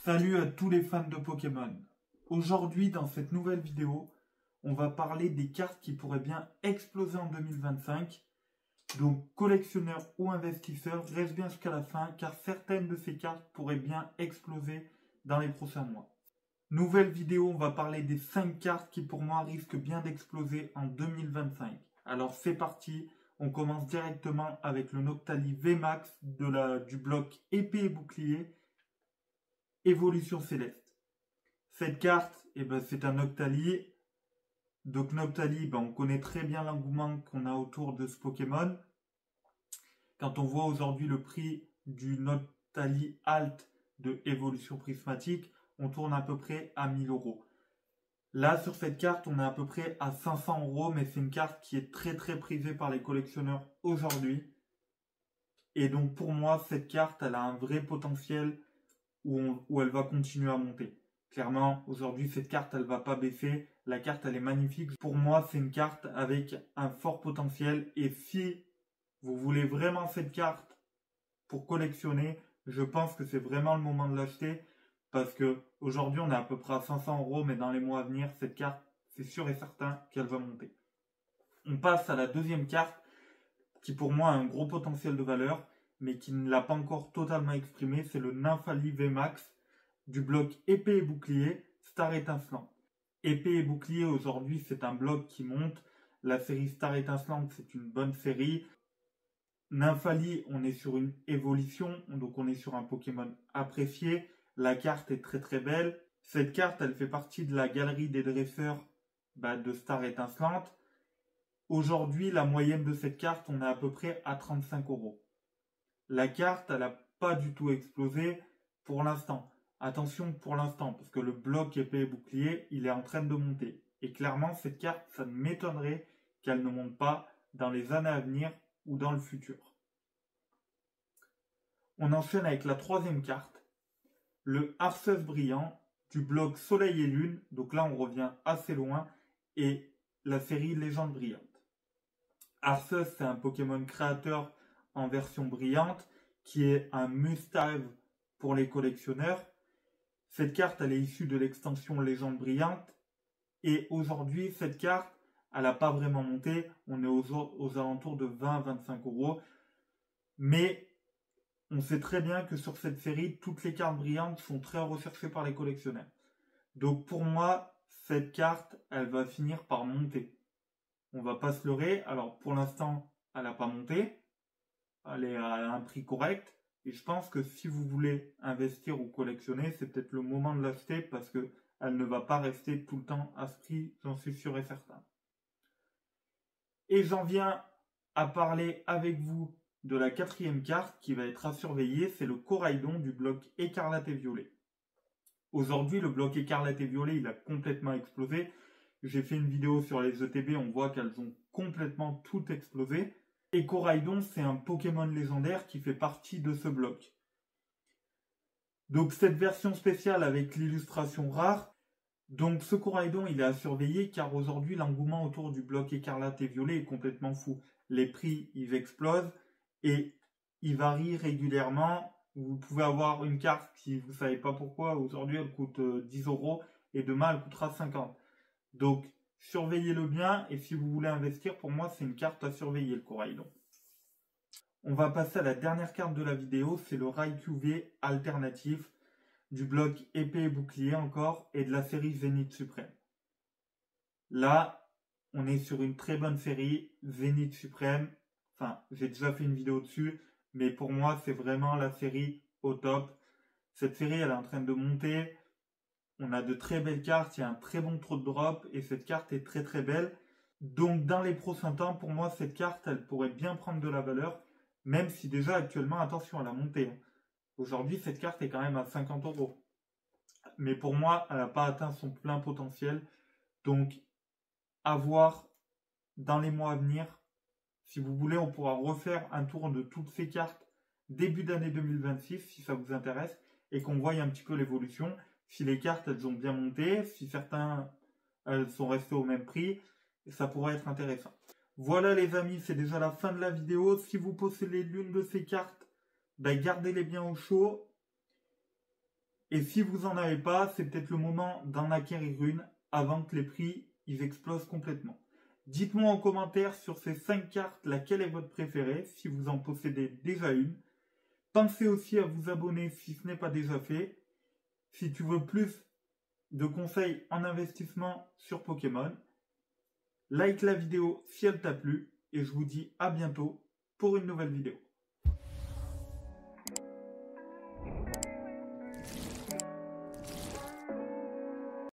Salut à tous les fans de Pokémon. Aujourd'hui, dans cette nouvelle vidéo, on va parler des cartes qui pourraient bien exploser en 2025. Donc, collectionneurs ou investisseurs, reste bien jusqu'à la fin, car certaines de ces cartes pourraient bien exploser dans les prochains mois. Nouvelle vidéo, on va parler des 5 cartes qui pour moi risquent bien d'exploser en 2025. Alors c'est parti, on commence directement avec le Noctali VMAX du bloc épée et bouclier. Évolution céleste. Cette carte, c'est un Noctali. Donc Noctali, on connaît très bien l'engouement qu'on a autour de ce Pokémon. Quand on voit aujourd'hui le prix du Noctali Alt de évolution prismatique, on tourne à peu près à 1000 €. Là, sur cette carte, on est à peu près à 500 €, mais c'est une carte qui est très très prisée par les collectionneurs aujourd'hui. Et donc pour moi, cette carte, elle a un vrai potentiel où elle va continuer à monter. Clairement, aujourd'hui, cette carte, elle va pas baisser. La carte, elle est magnifique. Pour moi, c'est une carte avec un fort potentiel. Et si vous voulez vraiment cette carte pour collectionner, je pense que c'est vraiment le moment de l'acheter. Parce que aujourd'hui, on est à peu près à 500 €, mais dans les mois à venir, cette carte, c'est sûr et certain qu'elle va monter. On passe à la deuxième carte, qui pour moi a un gros potentiel de valeur, mais qui ne l'a pas encore totalement exprimé, c'est le Nymphali VMAX du bloc épée et bouclier, Star Étincelante. Épée et bouclier, aujourd'hui, c'est un bloc qui monte. La série Star Étincelante, c'est une bonne série. Nymphali, on est sur une évolution, donc on est sur un Pokémon apprécié. La carte est très très belle. Cette carte, elle fait partie de la galerie des dresseurs de Star Étincelante. Aujourd'hui, la moyenne de cette carte, on est à peu près à 35 €. La carte, elle n'a pas du tout explosé pour l'instant. Attention pour l'instant, parce que le bloc épée et bouclier, il est en train de monter. Et clairement, cette carte, ça ne m'étonnerait qu'elle ne monte pas dans les années à venir ou dans le futur. On enchaîne avec la troisième carte, le Arceus brillant du bloc Soleil et Lune. Donc là, on revient assez loin. Et la série Légende brillante. Arceus, c'est un Pokémon créateur en version brillante, qui est un must-have pour les collectionneurs. Cette carte, elle est issue de l'extension Légende brillante. Et aujourd'hui, cette carte, elle n'a pas vraiment monté. On est aux alentours de 20-25 €. Mais on sait très bien que sur cette série, toutes les cartes brillantes sont très recherchées par les collectionneurs. Donc pour moi, cette carte, elle va finir par monter. On va pas se leurrer. Alors pour l'instant, elle n'a pas monté. Elle est à un prix correct. Et je pense que si vous voulez investir ou collectionner, c'est peut-être le moment de l'acheter parce qu'elle ne va pas rester tout le temps à ce prix, j'en suis sûr et certain. Et j'en viens à parler avec vous de la quatrième carte qui va être à surveiller, c'est le Coraidon du bloc écarlate et violet. Aujourd'hui, le bloc écarlate et violet, il a complètement explosé. J'ai fait une vidéo sur les ETB, on voit qu'elles ont complètement tout explosé. Et Coraidon, c'est un Pokémon légendaire qui fait partie de ce bloc. Donc cette version spéciale avec l'illustration rare, donc ce Coraidon, il est à surveiller car aujourd'hui l'engouement autour du bloc écarlate et violet est complètement fou. Les prix, ils explosent et ils varient régulièrement. Vous pouvez avoir une carte qui, vous ne savez pas pourquoi, aujourd'hui elle coûte 10 € et demain elle coûtera 50. Donc surveillez-le bien et si vous voulez investir, pour moi c'est une carte à surveiller le Coraidon. On va passer à la dernière carte de la vidéo, c'est le Raikou V alternatif du bloc épée et bouclier encore et de la série Zénith Suprême. Là, on est sur une très bonne série, Zénith Suprême. Enfin, j'ai déjà fait une vidéo dessus, mais pour moi, c'est vraiment la série au top. Cette série, elle est en train de monter. On a de très belles cartes, il y a un très bon taux de drop et cette carte est très très belle. Donc, dans les prochains temps, pour moi, cette carte, elle pourrait bien prendre de la valeur, même si déjà actuellement, attention à la montée. Aujourd'hui, cette carte est quand même à 50 €. Mais pour moi, elle n'a pas atteint son plein potentiel. Donc, à voir dans les mois à venir. Si vous voulez, on pourra refaire un tour de toutes ces cartes début d'année 2026, si ça vous intéresse, et qu'on voie un petit peu l'évolution. Si les cartes, elles ont bien monté, si certains, elles sont restées au même prix, ça pourrait être intéressant. Voilà les amis, c'est déjà la fin de la vidéo. Si vous possédez l'une de ces cartes, gardez-les bien au chaud. Et si vous n'en avez pas, c'est peut-être le moment d'en acquérir une avant que les prix ils explosent complètement. Dites-moi en commentaire sur ces 5 cartes laquelle est votre préférée, si vous en possédez déjà une. Pensez aussi à vous abonner si ce n'est pas déjà fait. Si tu veux plus de conseils en investissement sur Pokémon, like la vidéo si elle t'a plu et je vous dis à bientôt pour une nouvelle vidéo.